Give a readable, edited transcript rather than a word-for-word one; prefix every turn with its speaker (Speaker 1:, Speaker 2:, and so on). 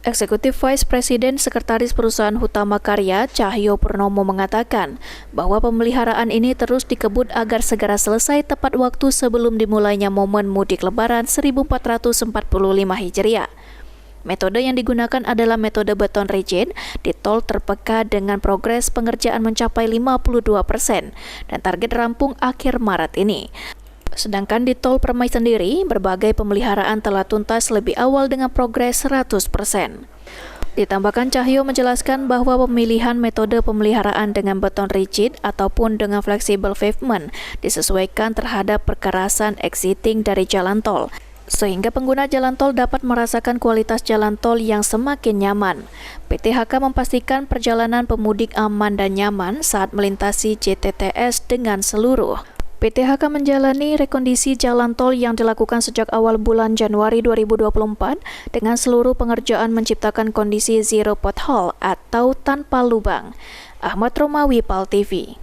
Speaker 1: Eksekutif Vice President Sekretaris Perusahaan Hutama Karya, Cahyo Purnomo mengatakan bahwa pemeliharaan ini terus dikebut agar segera selesai tepat waktu sebelum dimulainya momen mudik Lebaran 1445 Hijriah. Metode yang digunakan adalah metode beton rigid di tol terpeka dengan progres pengerjaan mencapai 52% dan target rampung akhir Maret ini. Sedangkan di tol Permai sendiri, berbagai pemeliharaan telah tuntas lebih awal dengan progres 100%. Ditambahkan, Cahyo menjelaskan bahwa pemilihan metode pemeliharaan dengan beton rigid ataupun dengan flexible pavement disesuaikan terhadap perkerasan exiting dari jalan tol, sehingga pengguna jalan tol dapat merasakan kualitas jalan tol yang semakin nyaman. PT HK memastikan perjalanan pemudik aman dan nyaman saat melintasi JTTS dengan seluruh. PT HK menjalani rekondisi jalan tol yang dilakukan sejak awal bulan Januari 2024 dengan seluruh pengerjaan menciptakan kondisi zero pothole atau tanpa lubang. Ahmad Romawi, PAL TV.